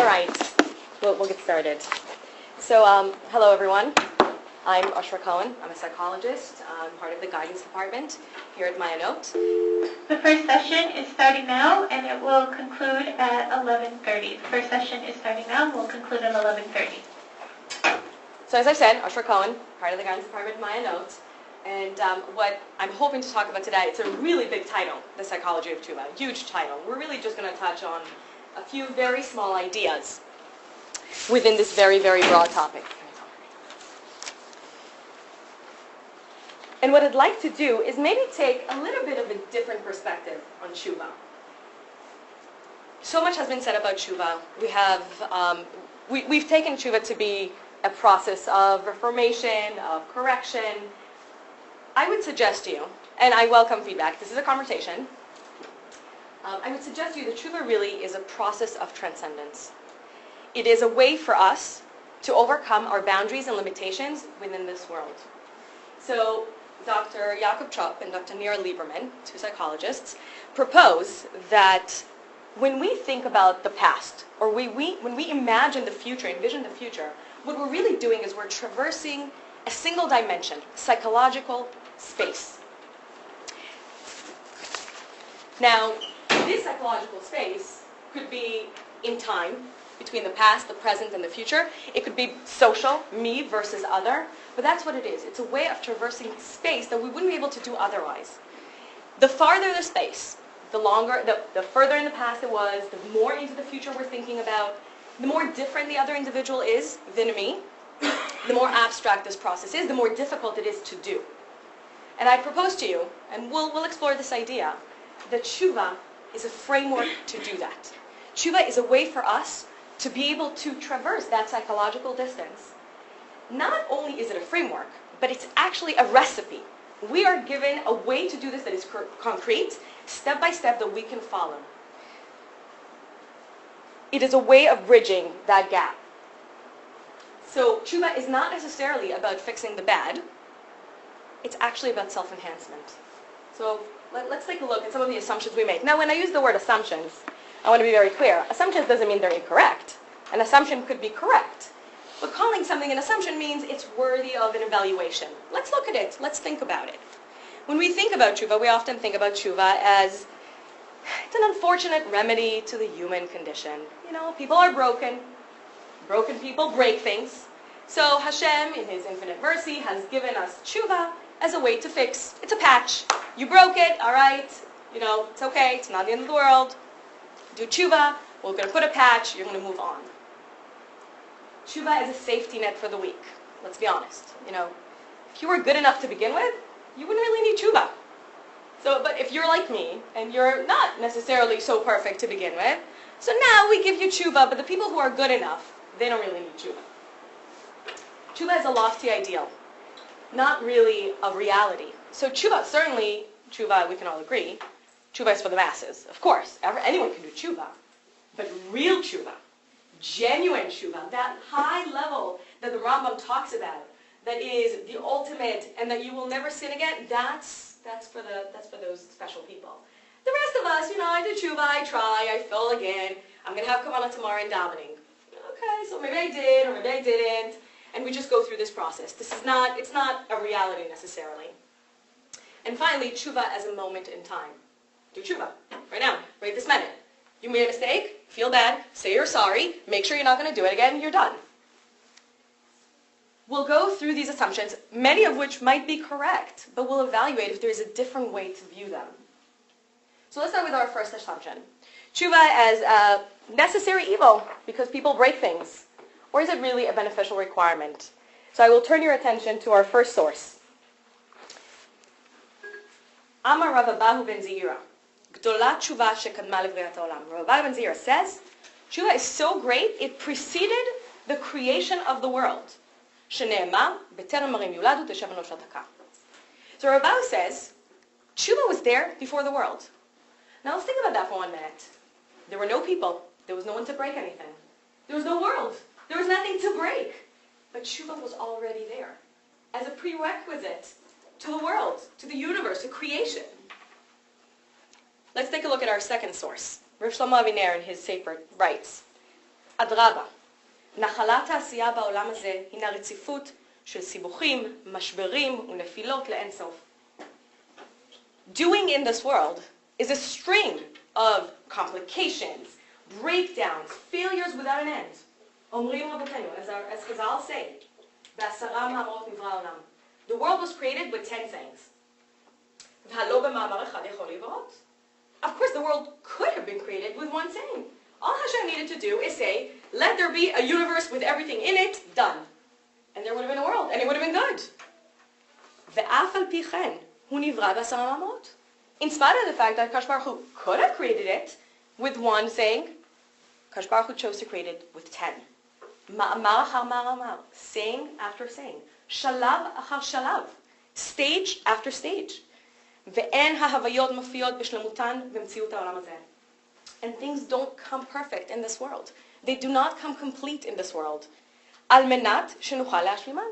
right, we'll get started. So, hello everyone. I'm Oshra Cohen. I'm a psychologist. I'm part of the guidance department here at Iyun. The first session is starting now, and it will conclude at 11:30. The first session is starting now and will conclude at 11:30. So as I said, Oshra Cohen, part of the guidance department at Iyun. And what I'm hoping to talk about today, it's a really big title, the Psychology of Teshuvah, huge title. We're really just going to touch on a few very small ideas within this very, very broad topic. And what I'd like to do is maybe take a little bit of a different perspective on Chuba. So much has been said about Chuba. We've taken Chuba to be a process of reformation, of correction. I would suggest to you, and I welcome feedback, this is a conversation, I would suggest to you that Chuba really is a process of transcendence. It is a way for us to overcome our boundaries and limitations within this world. So Dr. Jakob Chuba and Dr. Nira Lieberman, two psychologists, propose that when we think about the past, or when we imagine the future, envision the future, what we're really doing is we're traversing a single dimension, psychological space. Now, this psychological space could be in time, between the past, the present, and the future. It could be social, me versus other, but that's what it is. It's a way of traversing space that we wouldn't be able to do otherwise. The farther the space, the further in the past it was, the more into the future we're thinking about, the more different the other individual is than me, the more abstract this process is, the more difficult it is to do. And I propose to you, and we'll explore this idea, that Chuba is a framework to do that. Chuba is a way for us to be able to traverse that psychological distance. Not only is it a framework, but it's actually a recipe. We are given a way to do this that is concrete, step by step, that we can follow. It is a way of bridging that gap. So Chuba is not necessarily about fixing the bad. It's actually about self-enhancement. So let's take a look at some of the assumptions we make. Now, when I use the word assumptions, I want to be very clear. Assumptions doesn't mean they're incorrect. An assumption could be correct. But calling something an assumption means it's worthy of an evaluation. Let's look at it. Let's think about it. When we think about Chuba, we often think about Chuba as it's an unfortunate remedy to the human condition. You know, people are broken. Broken people break things. So Hashem, in His infinite mercy, has given us Chuba as a way to fix. It's a patch. You broke it, all right. You know, it's okay. It's not the end of the world. Do Chuba. We're going to put a patch. You're going to move on. Chuba is a safety net for the weak. Let's be honest. You know, if you were good enough to begin with, you wouldn't really need Chuba. So, but if you're like me, and you're not necessarily so perfect to begin with, so now we give you Chuba, but the people who are good enough, they don't really need Chuba. Chuba is a lofty ideal, not really a reality. So Chuba, certainly, Chuba, we can all agree, Chuba is for the masses. Of course, anyone can do Chuba. But real Chuba, genuine Chuba, that high level that the Rambam talks about, that is the ultimate, and that you will never sin again, that's for those special people. The rest of us, you know, I did Chuba, I try, I fell again, I'm going to have Kabbalah tomorrow in davening. Okay, so maybe I did, or maybe I didn't, and we just go through this process. It's not a reality necessarily. And finally, Chuba as a moment in time. Do Chuba, right now, right this minute. You made a mistake, feel bad, say you're sorry, make sure you're not going to do it again, you're done. We'll go through these assumptions, many of which might be correct, but we'll evaluate if there's a different way to view them. So let's start with our first assumption. Chuba as a necessary evil because people break things. Or is it really a beneficial requirement? So I will turn your attention to our first source. Amar Rav Abahu ben Zira, Gdola Chuba shekadma levriyat haolam. Rav Abahu ben Zira says, Chuba is so great, it preceded the creation of the world. Shene'emar, b'terem marim yuladu teshav eno shataka. So Rav Abahu says, Chuba was there before the world. Now let's think about that for 1 minute. There were no people. There was no one to break anything. There was no world. There was nothing to break. But Chuba was already there as a prerequisite to the world, to the universe, to creation. Let's take a look at our second source. Rav Shlomo Aviner in his Sefer writes, אדרבה, נחלת העשייה בעולם הזה הינה רציפות של סיבוכים, משברים ונפילות לאין סוף. Doing in this world is a string of complications, breakdowns, failures without an end. אומרים רבותינו, as Chazal say, בעשרה מאמרות נברא העולם. The world was created with 10 things. והלא במאמר אחד יכול להיבראות. Of course, the world could have been created with one saying. All Hashem needed to do is say, let there be a universe with everything in it, done. And there would have been a world, and it would have been good. ואף על פי כן, הוא נברא בעשרה מאמרות. In spite of the fact that Kadosh Baruch Hu could have created it with one saying, Kadosh Baruch Hu chose to create it with 10. מאמר אחר מאמר, saying after saying, שלב אחר שלב, stage after stage. ואין ההוויות מופיעות בשלמותן במציאות העולם הזה. And things don't come perfect in this world. They do not come complete in this world. על מנת שנוכל להשלימן.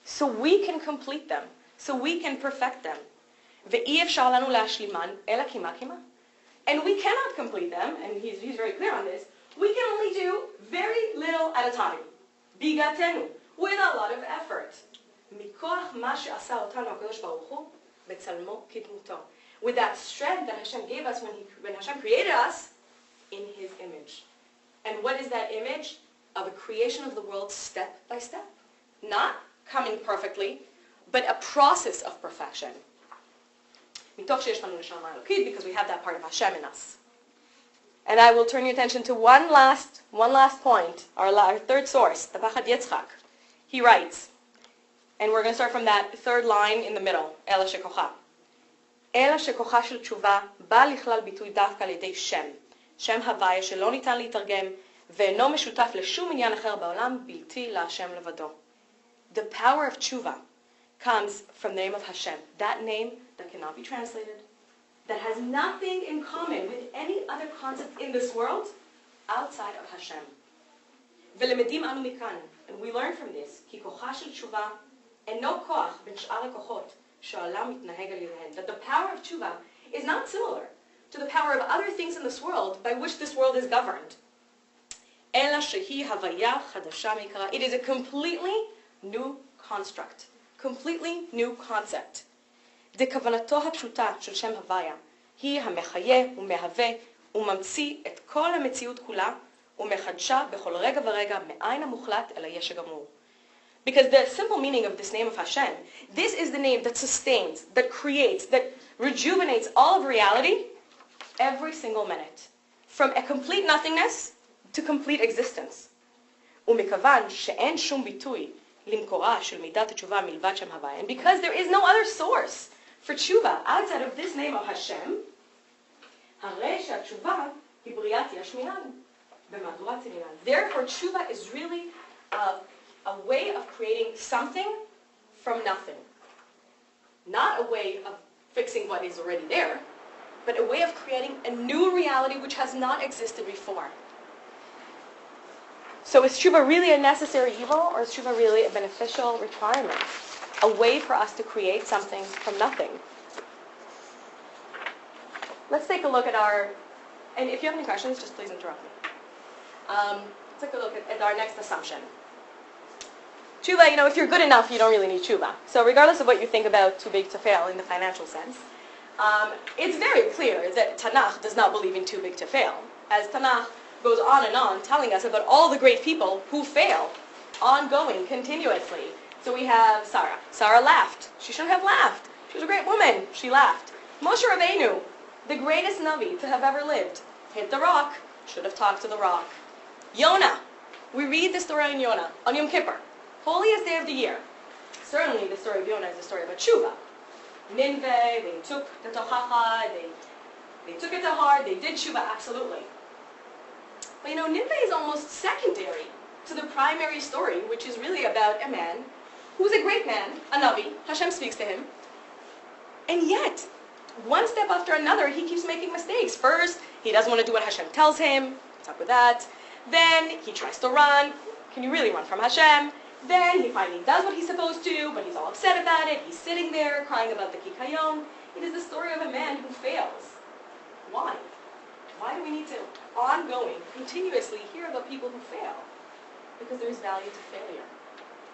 So we can complete them. So we can perfect them. ואי אפשר לנו להשלימן אלא כמעט כמעט. And we cannot complete them, and he's very clear on this, we can only do very little at a time. ביגעתנו, with a lot of effort. מכוח מה שעשה אותנו הקדוש ברוך הוא, בצלמו כדמותו. With that strength that Hashem gave us when Hashem created us in His image. And what is that image? Of a creation of the world step by step. Not coming perfectly, but a process of perfection. מתוך שיש לנו נשמה אלוקית, because we have that part of Hashem in us. And I will turn your attention to one last point, our third source, the Pachad Yitzchak. He writes, and we're going to start from that third line in the middle, אלא שכוחה. אלא שכוחה של תשובה בא לכלל ביטוי דווקא על ידי שם הוויה שלא ניתן להתרגם, ואינו משותף לשום עניין אחר בעולם, בלתי להשם לבדו. The power of tshuva comes from the name of Hashem, that name that cannot be translated, that has nothing in common with any other concept in this world outside of Hashem. ולמדים אנו מכאן, and we learn from this, כי כוחה של תשובה אינו כוח בין שאר הכוחות שהעולם מתנהג על ידיהן. That the power of tshuva is not similar to the power of other things in this world by which this world is governed. אלא שהיא הוויה חדשה מעיקרה. It is a completely new construct, completely new concept. דכוונתו הפשוטה של שם הוויה היא המחיה ומהווה וממציא את כל המציאות כולה ומחדשה בכל רגע ורגע מאין המוחלט אל היש הגמור. Because the simple meaning of this name of Hashem, this is the name that sustains, that creates, that rejuvenates all of reality every single minute. From a complete nothingness to complete existence. ומכיוון שאין שום ביטוי למקורה של מידת התשובה מלבד שם הוויה. And because there is no other source for tshuva outside of this name of Hashem, הרי שהתשובה היא בריאת יש מאין, במהדורת סמינן. Therefore, tshuva is really a way of creating something from nothing. Not a way of fixing what is already there, but a way of creating a new reality which has not existed before. So is tshuva really a necessary evil, or is tshuva really a beneficial requirement? A way for us to create something from nothing. Let's take a look at and if you have any questions, just please interrupt me. Let's take a look at our next assumption. Tshuva, if you're good enough, you don't really need tshuva. So regardless of what you think about too big to fail in the financial sense, it's very clear that Tanakh does not believe in too big to fail. As Tanakh goes on and on telling us about all the great people who fail, ongoing, continuously. So we have Sarah. Sarah laughed. She shouldn't have laughed. She was a great woman. She laughed. Moshe Rabbeinu, the greatest Navi to have ever lived, hit the rock. Should have talked to the rock. Yonah. We read the story in Yonah on Yom Kippur. Holiest day of the year. Certainly the story of Yonah is a story about Chuba. Nineveh, they took the Tochacha, they took it to heart, they did Chuba, absolutely. But Nineveh is almost secondary to the primary story, which is really about a man who's a great man, a Navi. Hashem speaks to him. And yet, one step after another, he keeps making mistakes. First, he doesn't want to do what Hashem tells him. What's up with that? Then, he tries to run. Can you really run from Hashem? Then, he finally does what he's supposed to, but he's all upset about it. He's sitting there, crying about the Kikayon. It is the story of a man who fails. Why? Why do we need to ongoing, continuously hear about people who fail, because there's value to failure.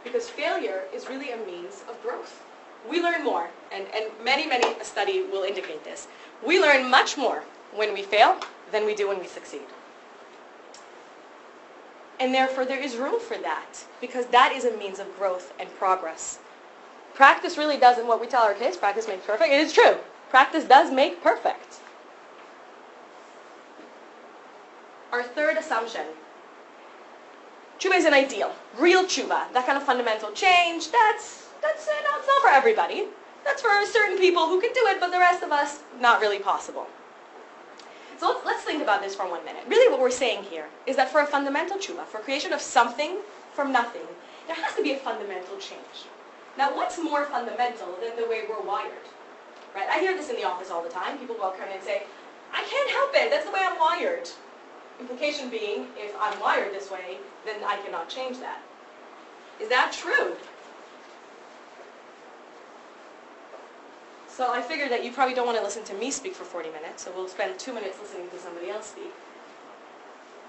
Because failure is really a means of growth. We learn more, and many a study will indicate this. We learn much more when we fail than we do when we succeed. And therefore there is room for that, because that is a means of growth and progress. Practice really doesn't, what we tell our kids, practice makes perfect. It is true. Practice does make perfect. Our third assumption. Chuba is an ideal. Real Chuba. That kind of fundamental change, that's it's not for everybody. That's for certain people who can do it, but the rest of us, not really possible. So let's think about this for 1 minute. Really what we're saying here is that for a fundamental Chuba, for creation of something from nothing, there has to be a fundamental change. Now what's more fundamental than the way we're wired? Right? I hear this in the office all the time. People will come in and say, I can't help it, that's the way I'm wired. Implication being, if I'm wired this way, then I cannot change that. Is that true? So I figured that you probably don't want to listen to me speak for 40 minutes, so we'll spend 2 minutes listening to somebody else speak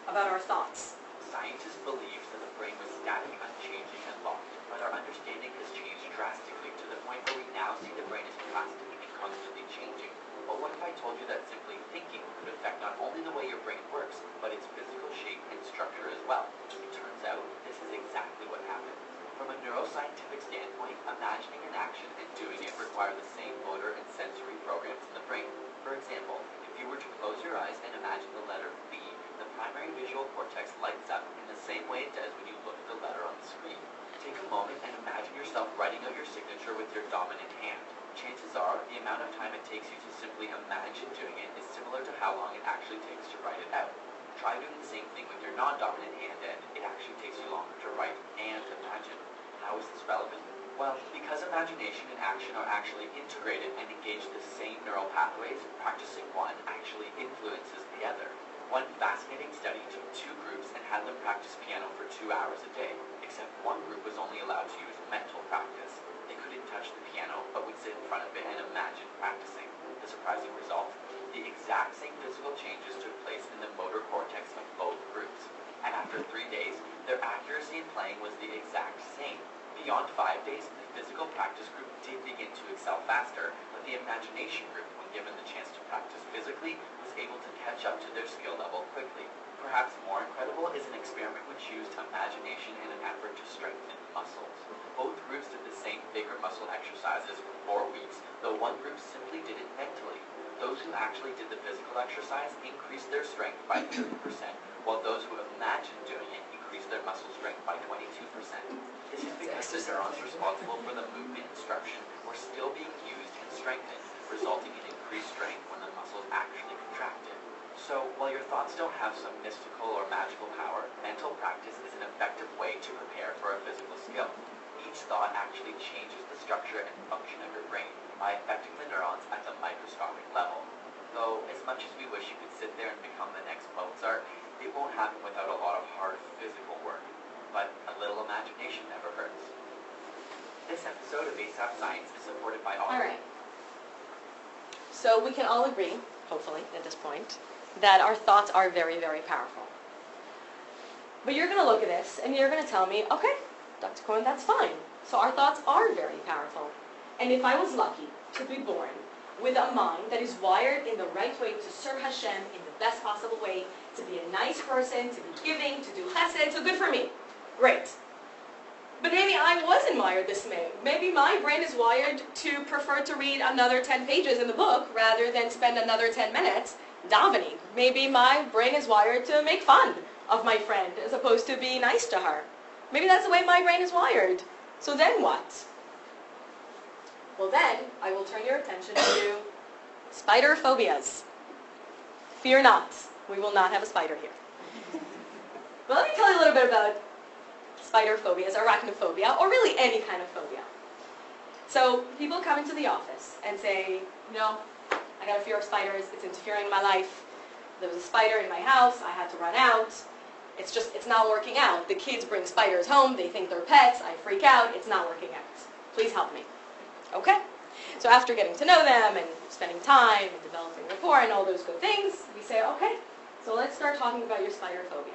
about our thoughts. Scientists believe that the brain was static, unchanging, and locked, but our understanding has changed drastically to the point where we now see the brain as plastic and constantly changing. But what if I told you that simply thinking could affect not only the way your brain works, but its physical shape and structure as well? It turns out this is exactly what happened. From a neuroscientific standpoint, imagining an action and doing it require the same motor and sensory programs in the brain. For example, if you were to close your eyes and imagine the letter B, the primary visual cortex lights up in the same way it does when you look at the letter on the screen. Take a moment and imagine yourself writing out your signature with your dominant hand. Chances are, the amount of time it takes you to simply imagine doing it is similar to how long it actually takes to write it out. Try doing the same thing with your non-dominant hand and it actually takes you longer to write and imagine. How is this relevant? Well, because imagination and action are actually integrated and engage the same neural pathways, practicing one actually influences the other. One fascinating study took 2 groups and had them practice piano for 2 hours a day, except one group was only allowed to use mental practice. They couldn't touch the piano, but would sit in front of it and imagine practicing. The surprising result? The exact same physical changes took place in the motor cortex of both groups. And after 3 days, their accuracy in playing was the exact same. Beyond 5 days, the physical practice group did begin to excel faster, but the imagination group, when given the chance to practice physically, was able to catch up to their skill level quickly. Perhaps more incredible is an experiment which used imagination in an effort to strengthen muscles. Both groups did the same bigger muscle exercises for 4 weeks, though one group simply did it mentally. Those who actually did the physical exercise increased their strength by 30%, while those who imagined doing it increased their muscle strength by 22%. This is because the neurons responsible for the movement instruction were still being used and strengthened, resulting in increased strength when the muscles actually contracted. So, while your thoughts don't have some mystical or magical power, mental practice is an effective way to prepare for a physical skill. Each thought actually changes the structure and function of your brain by affecting the neurons at the microscopic level. Though, as much as we wish you could sit there and become the next Mozart, it won't happen without a lot of hard physical work. But a little imagination never hurts. This episode of ASAP Science is supported by Oshra. All right. So we can all agree, hopefully, at this point, that our thoughts are very, very powerful. But you're going to look at this and you're going to tell me, okay, Dr. Cohen, that's fine. So our thoughts are very powerful. And if I was lucky to be born with a mind that is wired in the right way to serve Hashem in the best possible way, to be a nice person, to be giving, to do chesed, so good for me. Great. But maybe I wasn't wired this way. Maybe my brain is wired to prefer to read another 10 pages in the book rather than spend another 10 minutes davening. Maybe my brain is wired to make fun of my friend as opposed to be nice to her. Maybe that's the way my brain is wired. So then what? Well then, I will turn your attention to spider phobias. Fear not, we will not have a spider here. But let me tell you a little bit about spider phobias, arachnophobia, or really any kind of phobia. So people come into the office and say, I got a fear of spiders, it's interfering in my life. There was a spider in my house, I had to run out. It's not working out. The kids bring spiders home, they think they're pets, I freak out, it's not working out. Please help me. Okay? So after getting to know them and spending time and developing rapport and all those good things, we say, okay, So let's start talking about your spider phobia.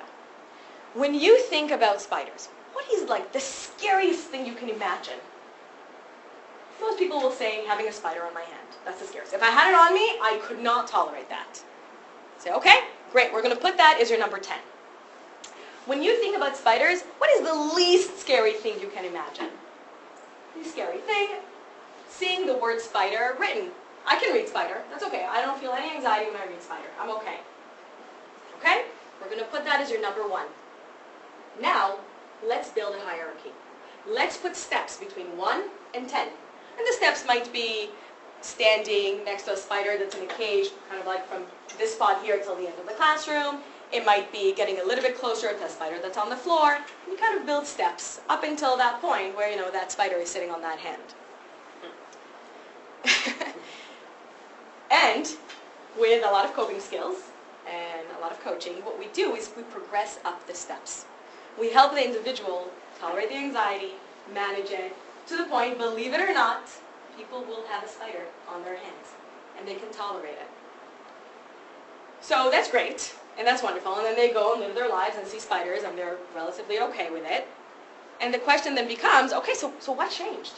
When you think about spiders, what is like the scariest thing you can imagine? Most people will say having a spider on my hand. That's the scariest. If I had it on me, I could not tolerate that. Say, okay, great, we're going to put that as your number 10. When you think about spiders, what is the least scary thing you can imagine? The scary thing, seeing the word spider written. I can read spider. That's okay. I don't feel any anxiety when I read spider. I'm okay. Okay? We're going to put that as your number 1. Now, let's build a hierarchy. Let's put steps between 1 and 10. And the steps might be standing next to a spider that's in a cage, kind of like from this spot here till the end of the classroom. It might be getting a little bit closer to a spider that's on the floor. You kind of build steps up until that point where, that spider is sitting on that hand. And with a lot of coping skills and a lot of coaching, what we do is we progress up the steps. We help the individual tolerate the anxiety, manage it, to the point, believe it or not, people will have a spider on their hands, and they can tolerate it. So that's great, and that's wonderful, and then they go and live their lives and see spiders, and they're relatively okay with it. And the question then becomes, okay, so what changed?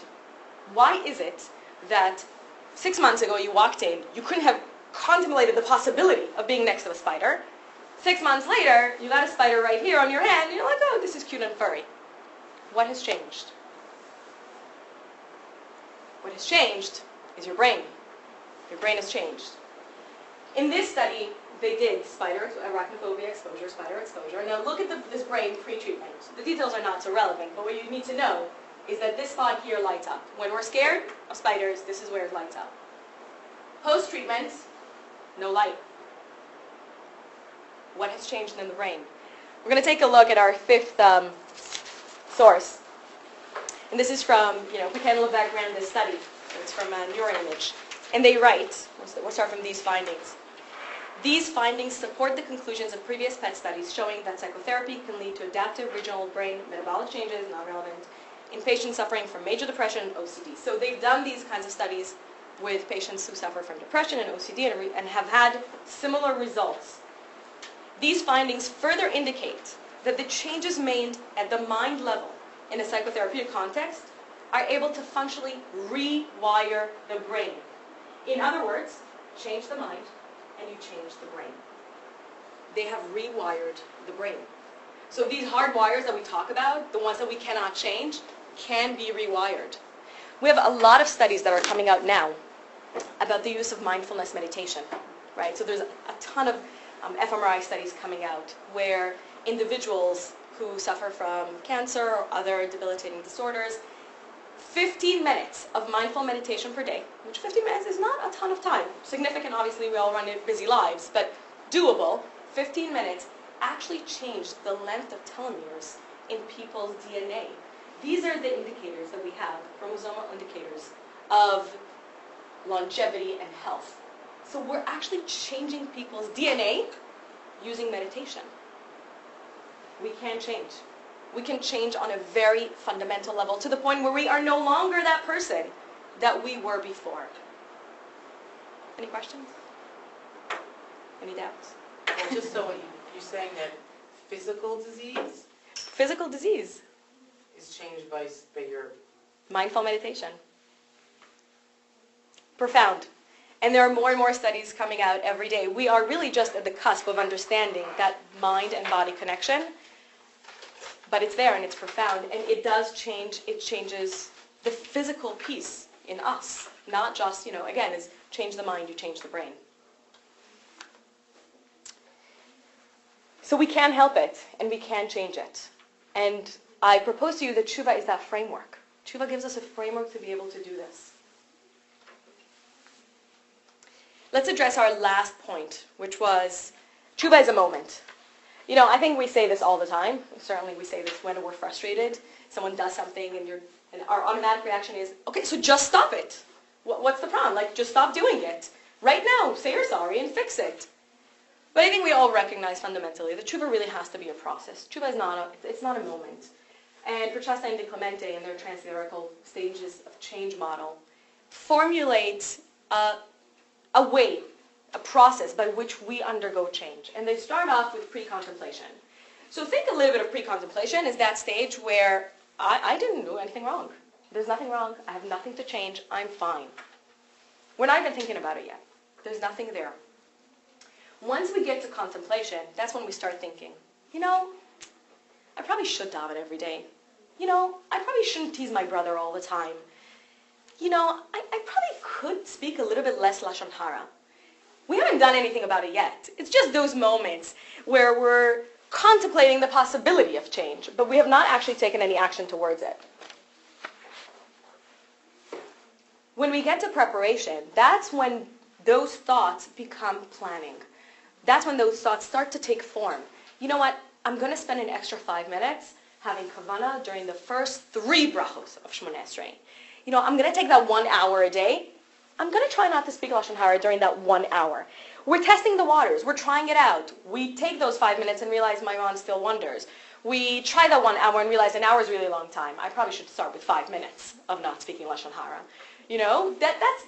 Why is it that 6 months ago you walked in, you couldn't have contemplated the possibility of being next to a spider? 6 months later, you got a spider right here on your hand, and you're like, oh, this is cute and furry. What has changed? What has changed is your brain. Your brain has changed. In this study, they did spider arachnophobia exposure, spider exposure. Now look at this brain pre-treatment. The details are not so relevant, but what you need to know is that this spot here lights up. When we're scared of spiders, this is where it lights up. Post-treatment, no light. What has changed in the brain? We're going to take a look at our 5th source. And this is from, Cohen ran this study. It's from Neuroimage. And they write, we'll start from these findings. These findings support the conclusions of previous PET studies showing that psychotherapy can lead to adaptive regional brain metabolic changes, non-relevant, in patients suffering from major depression and OCD. So they've done these kinds of studies with patients who suffer from depression and OCD and have had similar results. These findings further indicate that the changes made at the mind level in a psychotherapeutic context are able to functionally rewire the brain. In other words, change the mind and you change the brain. They have rewired the brain. So these hard wires that we talk about, the ones that we cannot change, can be rewired. We have a lot of studies that are coming out now about the use of mindfulness meditation, right? So there's a ton of fMRI studies coming out where individuals who suffer from cancer or other debilitating disorders, 15 minutes of mindful meditation per day, which 15 minutes is not a ton of time. Significant, obviously, we all run busy lives, but doable. 15 minutes actually changed the length of telomeres in people's DNA. These are the indicators that we have, chromosomal indicators of longevity and health. So we're actually changing people's DNA using meditation. We can change. We can change on a very fundamental level to the point where we are no longer that person that we were before. Any questions? Any doubts? Well, just so you're saying that physical disease Physical disease. is changed by your... Mindful meditation. Profound. And there are more and more studies coming out every day. We are really just at the cusp of understanding that mind and body connection. But it's there and it's profound. And it does change, it changes the physical piece in us. Not just, again, is change the mind, you change the brain. So we can help it and we can change it. And I propose to you that Chuba is that framework. Chuba gives us a framework to be able to do this. Let's address our last point, which was Chuba is a moment. I think we say this all the time. Certainly we say this when we're frustrated. Someone does something and our automatic reaction is, okay, so just stop it. What's the problem? Just stop doing it. Right now, say you're sorry and fix it. But I think we all recognize fundamentally that Chuba really has to be a process. Chuba is it's not a moment. And Prochaska and De Clemente in their transtheoretical stages of change model formulate a way a process by which we undergo change. And they start off with pre-contemplation. So think a little bit of pre-contemplation is that stage where I didn't do anything wrong. There's nothing wrong. I have nothing to change. I'm fine. We're not even thinking about it yet. There's nothing there. Once we get to contemplation, that's when we start thinking, I probably should daven every day. I probably shouldn't tease my brother all the time. I probably could speak a little bit less Lashon Hara. We haven't done anything about it yet. It's just those moments where we're contemplating the possibility of change, but we have not actually taken any action towards it. When we get to preparation, that's when those thoughts become planning. That's when those thoughts start to take form. You know what? I'm going to spend an extra 5 minutes having kavana during the first 3 brachos of Shmoneh Esrei. I'm going to take that 1 hour a day. I'm going to try not to speak Lashon Hara during that 1 hour. We're testing the waters. We're trying it out. We take those 5 minutes and realize my Ron still wonders. We try that 1 hour and realize an hour is a really long time. I probably should start with 5 minutes of not speaking Lashon Hara.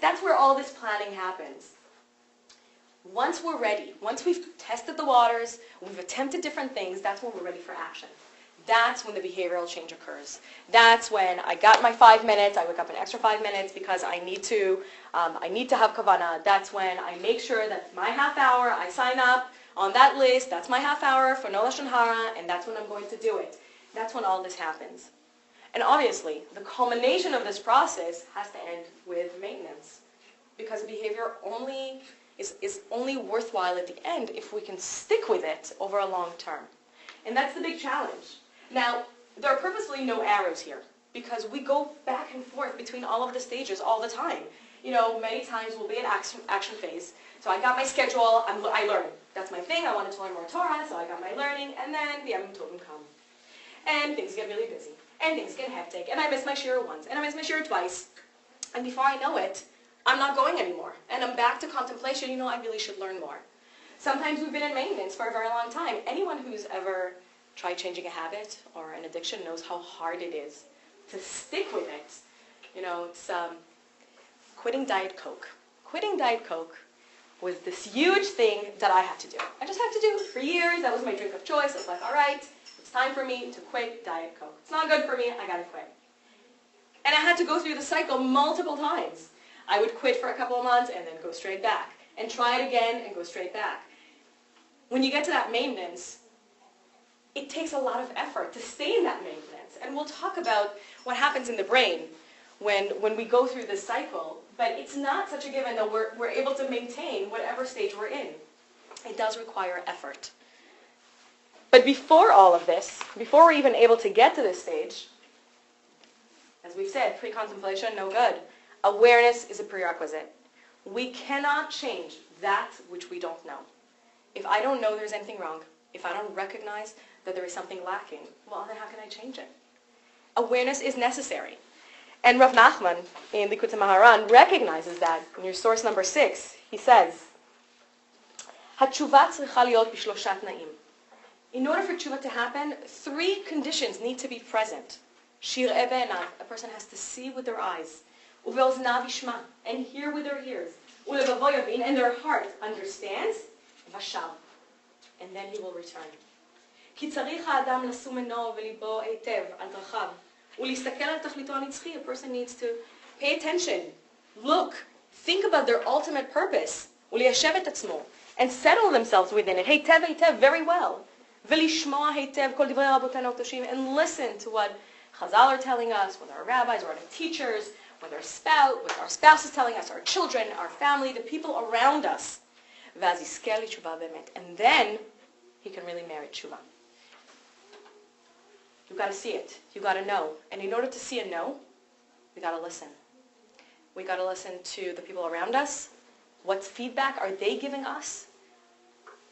That's where all this planning happens. Once we're ready, once we've tested the waters, we've attempted different things, that's when we're ready for action. That's when the behavioral change occurs. That's when I got my 5 minutes, I wake up an extra 5 minutes because I need to have kavana. That's when I make sure that my half hour, I sign up on that list, that's my half hour for no Lashon Hara, and that's when I'm going to do it. That's when all this happens. And obviously, the culmination of this process has to end with maintenance, because behavior is only worthwhile at the end if we can stick with it over a long term. And that's the big challenge. Now, there are purposely no arrows here, because we go back and forth between all of the stages all the time. Many times we'll be in action phase. So I got my schedule, I learn. That's my thing, I wanted to learn more Torah, so I got my learning, and then the Yom Tovim come. And things get really busy, and things get hectic, and I miss my shiur once, and I miss my shiur twice. And before I know it, I'm not going anymore. And I'm back to contemplation, I really should learn more. Sometimes we've been in maintenance for a very long time. Anyone who's ever tried changing a habit or an addiction knows how hard it is to stick with it. It's quitting Diet Coke. Quitting Diet Coke was this huge thing that I had to do. I just had to do it for years. That was my drink of choice. I was like, all right, it's time for me to quit Diet Coke. It's not good for me. I gotta quit. And I had to go through the cycle multiple times. I would quit for a couple of months and then go straight back. And try it again and go straight back. When you get to that maintenance, it takes a lot of effort to stay in that maintenance. And we'll talk about what happens in the brain when we go through this cycle. But it's not such a given that we're able to maintain whatever stage we're in. It does require effort. But before all of this, before we're even able to get to this stage, as we've said, pre-contemplation, no good. Awareness is a prerequisite. We cannot change that which we don't know. If I don't know there's anything wrong, if I don't recognize that there is something lacking, well, then how can I change it? Awareness is necessary. And Rav Nachman in Likutei Maharan recognizes that. In your source number 6, he says, "Hatshuvah tzricha liot b'shlosha tnaim." In order for tshuva to happen, 3 conditions need to be present. Shir'eh be'enav, a person has to see with their eyes. Uve'oznav yishma, and hear with their ears. Ulevavo yavin, and their heart understands. Vashal, and then he will return. כי צריך האדם לשום עינו וליבו היטב על דרכיו, ולהסתכל על תכליתו הנצחי. A person needs to pay attention, look, think about their ultimate purpose, וליישב את עצמו, and settle themselves within it, היטב היטב, very well. ולשמוע היטב כל דברי רבותינו הקדושים, and listen to what Chazal are telling us, what our rabbis, what our teachers, what our spouse is telling us, our children, our family, the people around us. ואז יזכה לתשובה באמת. And then he can really merit tshuva. You've got to see it. You've got to know. And in order to see and know, we got to listen. We got to listen to the people around us. What feedback are they giving us?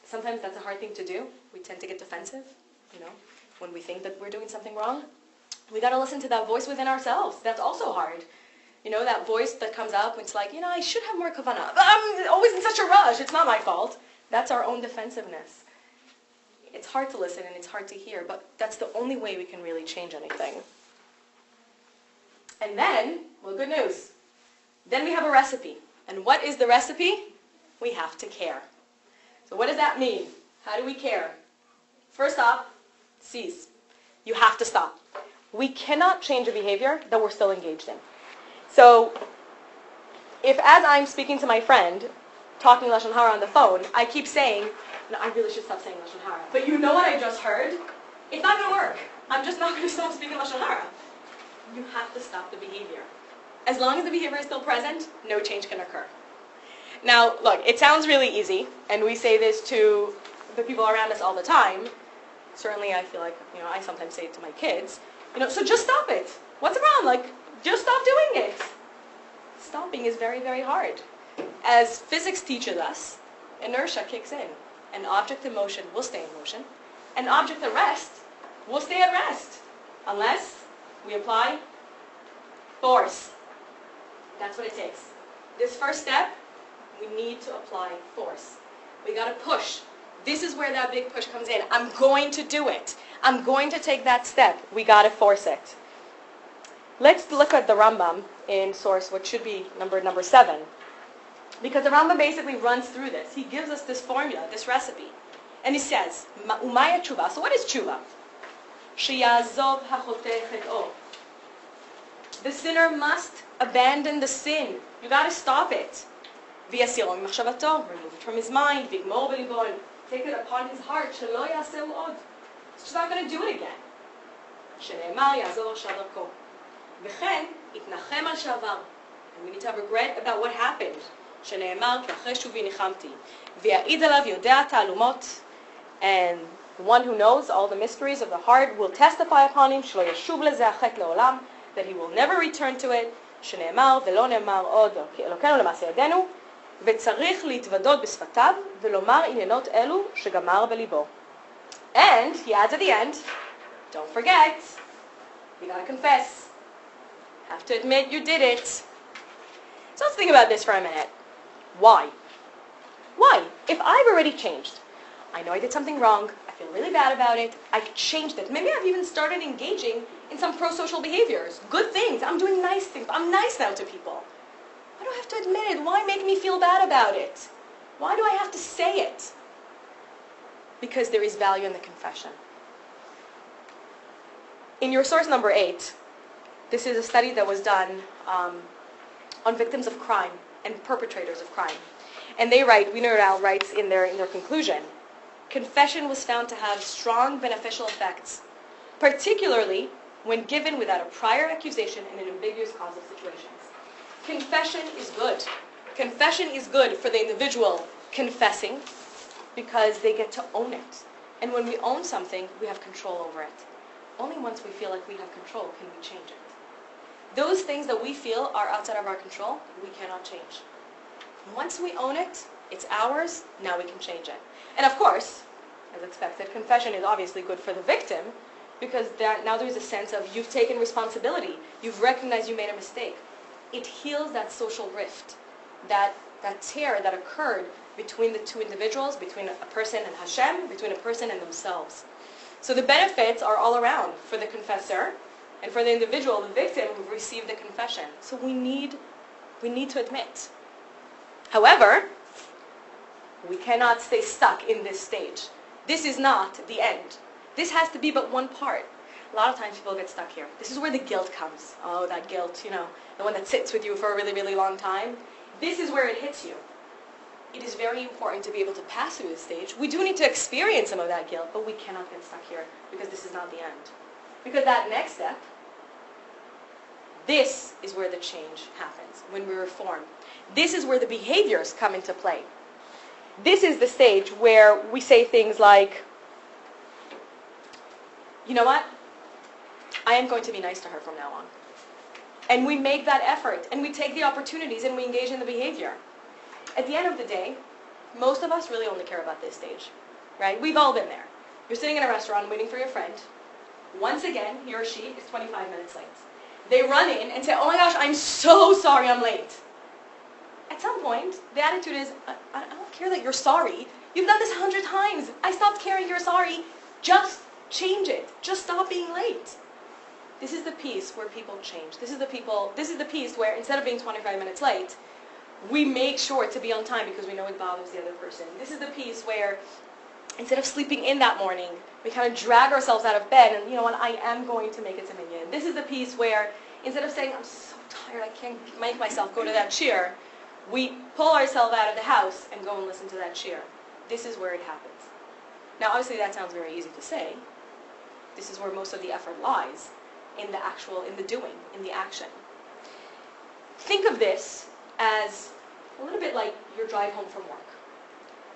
Sometimes that's a hard thing to do. We tend to get defensive, when we think that we're doing something wrong. We got to listen to that voice within ourselves. That's also hard. That voice that comes up, it's like, I should have more kavanah. I'm always in such a rush. It's not my fault. That's our own defensiveness. It's hard to listen and it's hard to hear, but that's the only way we can really change anything. And then, well, good news. Then we have a recipe. And what is the recipe? we have to care. So what does that mean? How do we care? First off, cease. You have to stop. We cannot change a behavior that we're still engaged in. So if as I'm speaking to my friend, talking Lashon Hara on the phone, I keep saying, no, I really should stop saying Lashon Hara. But you know what I just heard? It's not going to work. I'm just not going to stop speaking Lashon Hara. You have to stop the behavior. As long as the behavior is still present, no change can occur. Now, look, it sounds really easy, and we say this to the people around us all the time. Certainly, I feel like, I sometimes say it to my kids. So just stop it. What's the problem? Just stop doing it. Stopping is very, very hard. As physics teaches us, inertia kicks in. An object in motion will stay in motion. An object at rest will stay at rest. Unless we apply force. That's what it takes. This first step, we need to apply force. We got to push. This is where that big push comes in. I'm going to do it. I'm going to take that step. We got to force it. Let's look at the Rambam in source, what should be number 7. Because the Rambam basically runs through this. He gives us this formula, this recipe. And he says, Umaya Chuba. So what is Chuba? Sheyazov hachoteh chet'o. The sinner must abandon the sin. You got to stop it. V'yasiro mimachshavato. Remove it from his mind. V'igmor b'libo. Take it upon his heart. Shelo yaseu od. He's just not going to do it again. Shene'emar yazor shadarko. V'chen itnachem al shavar. And we need to have regret about what happened. Shene'emar v'achre shuvi nichamti. V'ya'id alav yodea ta'alumot. And the one who knows all the mysteries of the heart will testify upon him, shelo yashuv lezeh achet le'olam, that he will never return to it. Shene'emar ve'lo ne'emar od ki Elokenu lema'aseh yadenu, וצריך להתוודות בשפתיו ולומר עניינות אלו שגמר בליבו. And he adds at the end, don't forget, you gotta confess. Have to admit you did it. So let's think about this for a minute. Why? Why? If I've already changed, I know I did something wrong, I feel really bad about it, I changed it. Maybe I've even started engaging in some pro-social behaviors. Good things. I'm doing nice things. I'm nice now to people. Why do I have to admit it? Why make me feel bad about it? Why do I have to say it? Because there is value in the confession. In your source number 8, this is a study that was done on victims of crime and perpetrators of crime. And they write, Wiener et al. Writes in their conclusion, confession was found to have strong beneficial effects, particularly when given without a prior accusation in an ambiguous causal situations. Confession is good. Confession is good for the individual confessing because they get to own it. And when we own something, we have control over it. Only once we feel like we have control can we change it. Those things that we feel are outside of our control, we cannot change. Once we own it, it's ours, now we can change it. And of course, as expected, confession is obviously good for the victim because now there's a sense of you've taken responsibility. You've recognized you made a mistake. It heals that social rift, that tear that occurred between the two individuals, between a person and Hashem, between a person and themselves. So the benefits are all around for the confessor and for the individual, the victim who received the confession. So we need to admit. However, we cannot stay stuck in this stage. This is not the end. This has to be but one part. A lot of times people get stuck here. This is where the guilt comes. Oh, that guilt, the one that sits with you for a really, really long time. This is where it hits you. It is very important to be able to pass through this stage. We do need to experience some of that guilt, but we cannot get stuck here because this is not the end. Because that next step, this is where the change happens, when we reform. This is where the behaviors come into play. This is the stage where we say things like, you know what? I am going to be nice to her from now on. And we make that effort, and we take the opportunities, and we engage in the behavior. At the end of the day, most of us really only care about this stage, right? We've all been there. You're sitting in a restaurant waiting for your friend. Once again, he or she is 25 minutes late. They run in and say, oh my gosh, I'm so sorry I'm late. At some point, the attitude is, I don't care that you're sorry. You've done this 100 times. I stopped caring you're sorry. Just change it. Just stop being late. This is the piece where people change. This is the piece where instead of being 25 minutes late, We make sure to be on time because we know it bothers the other person. This is the piece where instead of sleeping in that morning, we kind of drag ourselves out of bed and, you know what, I am going to make it to Minyan. This is the piece where instead of saying, I'm so tired, I can't make myself go to that shir, we pull ourselves out of the house and go and listen to that shir. This is where it happens. Now, obviously, that sounds very easy to say. This is where most of the effort lies, in the doing, in the action. Think of this as a little bit like your drive home from work.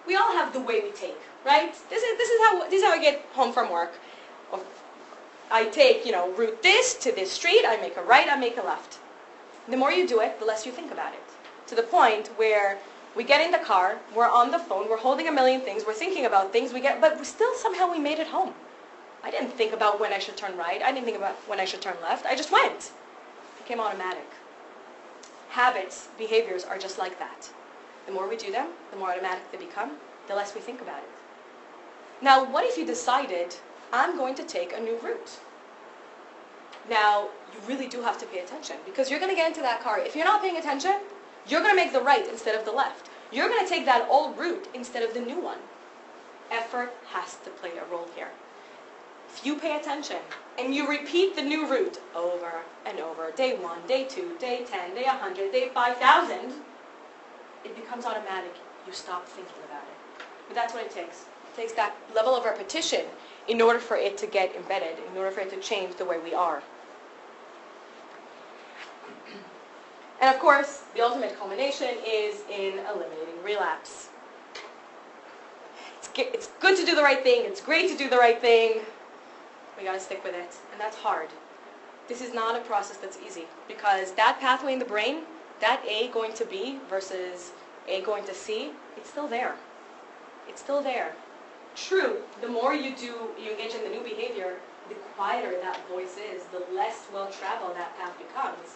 We all have the way we take, right? This is how I get home from work. I take, route this to this street, I make a right, I make a left. The more you do it, the less you think about it. To the point where we get in the car, we're on the phone, we're holding a million things, we're thinking about things, but still somehow we made it home. I didn't think about when I should turn right, I didn't think about when I should turn left, I just went. It became automatic. Habits, behaviors are just like that. The more we do them, the more automatic they become, the less we think about it. Now, what if you decided, I'm going to take a new route? Now, you really do have to pay attention because you're going to get into that car. If you're not paying attention, you're going to make the right instead of the left. You're going to take that old route instead of the new one. Effort has to play a role here. If you pay attention and you repeat the new route over and over, day 1, day 2, day 10, day 100, day 5,000, it becomes automatic. You stop thinking about it. But that's what it takes. It takes that level of repetition in order for it to get embedded, in order for it to change the way we are. And of course, the ultimate culmination is in eliminating relapse. It's good to do the right thing. It's great to do the right thing. We got to stick with it. And that's hard. This is not a process that's easy because that pathway in the brain, that A going to B versus A going to C, it's still there. It's still there. True, the more you engage in the new behavior, the quieter that voice is, the less well-traveled that path becomes.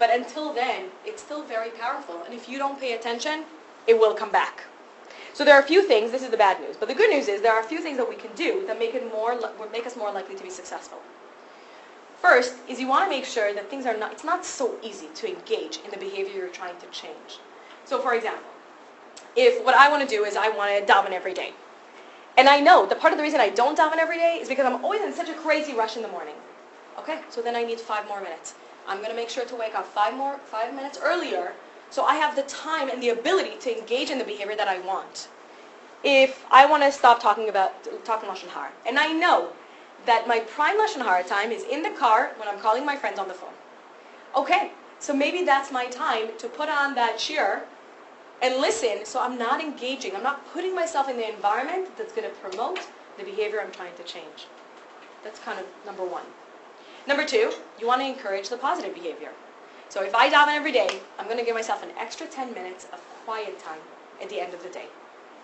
But until then, it's still very powerful. And if you don't pay attention, it will come back. So there are a few things, this is the bad news, but the good news is there are a few things that we can do that make us more likely to be successful. First is you want to make sure that it's not so easy to engage in the behavior you're trying to change. So for example, if what I want to do is I want to daven every day. And I know that part of the reason I don't daven every day is because I'm always in such a crazy rush in the morning. Okay, so then I need 5 more minutes. I'm going to make sure to wake up 5 minutes earlier so I have the time and the ability to engage in the behavior that I want. If I want to stop talking Lashon Hara, and I know that my prime Lashon Hara time is in the car when I'm calling my friends on the phone. Okay, so maybe that's my time to put on that shir and listen so I'm not engaging. I'm not putting myself in the environment that's going to promote the behavior I'm trying to change. That's kind of number 1. Number 2, you want to encourage the positive behavior. So if I daven every day, I'm going to give myself an extra 10 minutes of quiet time at the end of the day.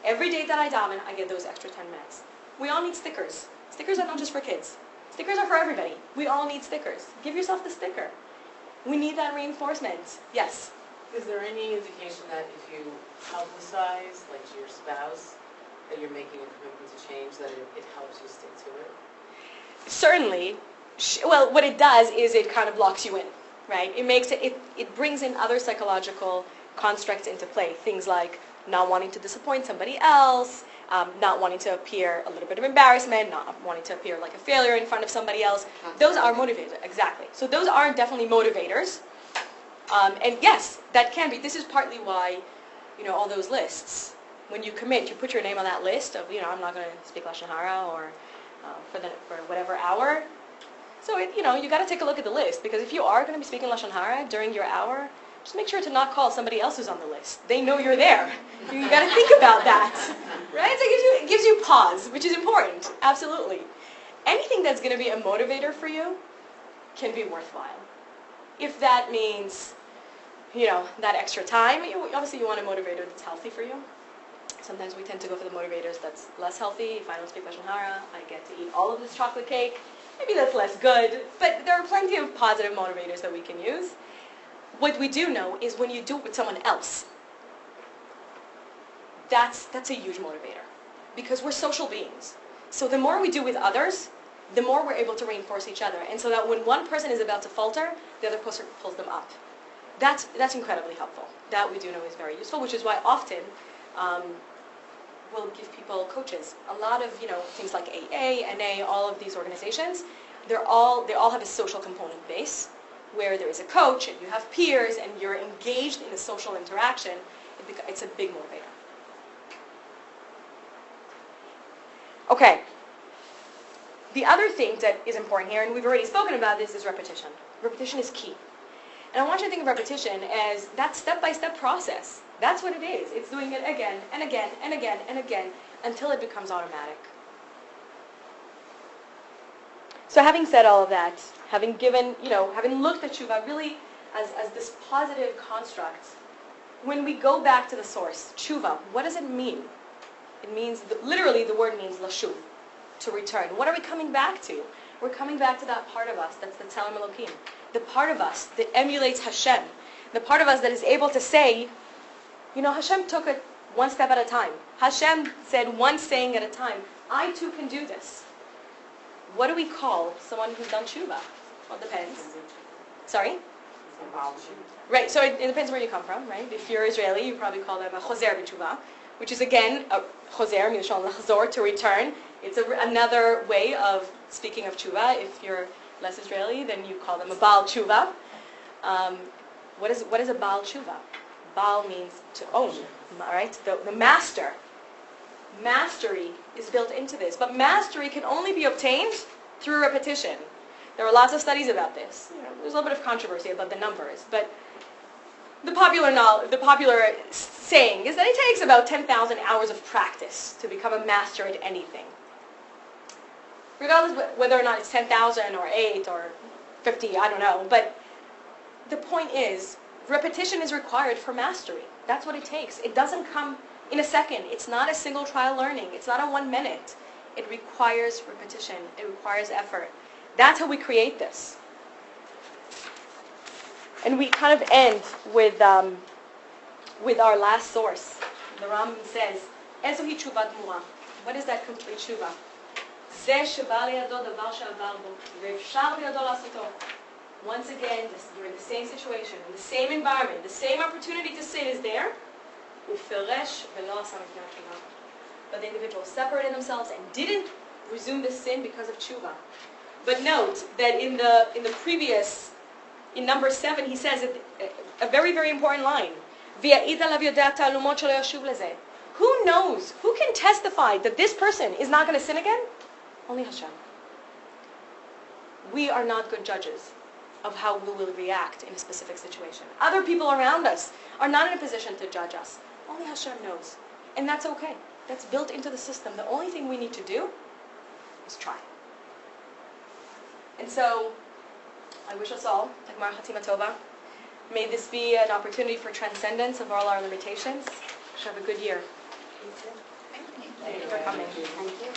Every day that I daven, I get those extra 10 minutes. We all need stickers. Stickers are not just for kids. Stickers are for everybody. We all need stickers. Give yourself the sticker. We need that reinforcement. Yes? Is there any indication that if you publicize, like to your spouse, that you're making a commitment to change, that it helps you stick to it? Certainly. Well, what it does is it kind of locks you in, right? It brings in other psychological constructs into play. Things like not wanting to disappoint somebody else, not wanting to appear a little bit of embarrassment, not wanting to appear like a failure in front of somebody else. Those are motivators, exactly. So those are definitely motivators. And yes, that can be. This is partly why, all those lists. When you commit, you put your name on that list of, I'm not going to speak Lashon Hara or for whatever hour. So, you got to take a look at the list because if you are going to be speaking Lashon Hara during your hour, just make sure to not call somebody else who's on the list. They know you're there. You got to think about that, right? So it gives you pause, which is important. Absolutely. Anything that's going to be a motivator for you can be worthwhile. If that means, that extra time, obviously you want a motivator that's healthy for you. Sometimes we tend to go for the motivators that's less healthy. If I don't speak Lashon Hara, I get to eat all of this chocolate cake. Maybe that's less good, but there are plenty of positive motivators that we can use. What we do know is when you do it with someone else, that's a huge motivator because we're social beings. So the more we do with others, the more we're able to reinforce each other. And so that when one person is about to falter, the other person pulls them up. that's incredibly helpful. That we do know is very useful, which is why often we'll give people coaches. A lot of things like AA, NA, all of these organizations, they all have a social component base, where there is a coach and you have peers and you're engaged in a social interaction. It's a big motivator. Okay. The other thing that is important here, and we've already spoken about this, is repetition. Repetition is key. And I want you to think of repetition as that step-by-step process. That's what it is. It's doing it again and again and again and again until it becomes automatic. So having said all of that, having looked at Chuba really as this positive construct, when we go back to the source, Chuba, what does it mean? It means, literally the word means lashuv, to return. What are we coming back to? We're coming back to that part of us, that's the Tzelem Elokim. The part of us that emulates Hashem. The part of us that is able to say, Hashem took it one step at a time. Hashem said one saying at a time. I too can do this. What do we call someone who's done Chuba? Well, it depends. Sorry? Right, so it depends where you come from, right? If you're Israeli, you probably call them a chozer b'tshuva, which is again, a chozer, milshon lachzor, to return. It's another way of speaking of Chuba. If you're less Israeli, then you call them a Baal Chuba. What is a Baal Chuba? Baal means to own, all right? The master. Mastery is built into this, but mastery can only be obtained through repetition. There are lots of studies about this. There's a little bit of controversy about the numbers, but the popular saying is that it takes about 10,000 hours of practice to become a master at anything. Regardless of whether or not it's 10,000 or 8 or 50, I don't know, but the point is, repetition is required for mastery. That's what it takes. It doesn't come in a second. It's not a single trial learning. It's not a 1 minute. It requires repetition. It requires effort. That's how we create this. And we kind of end with our last source. The Rambam says, Ezohi Chuba Gmura. What is that complete Chuba? Once again, you're in the same situation, in the same environment, the same opportunity to sin is there. But the individual separated themselves and didn't resume the sin because of Chuba. But note that in the previous, in number 7, he says a very, very important line. Who knows? Who can testify that this person is not going to sin again? Only Hashem. We are not good judges of how we will react in a specific situation. Other people around us are not in a position to judge us. Only Hashem knows. And that's okay. That's built into the system. The only thing we need to do is try. And so, I wish us all, Agmar Chatima Tova, may this be an opportunity for transcendence of all our limitations. We should have a good year. Thank you. Thank you for coming. Thank you.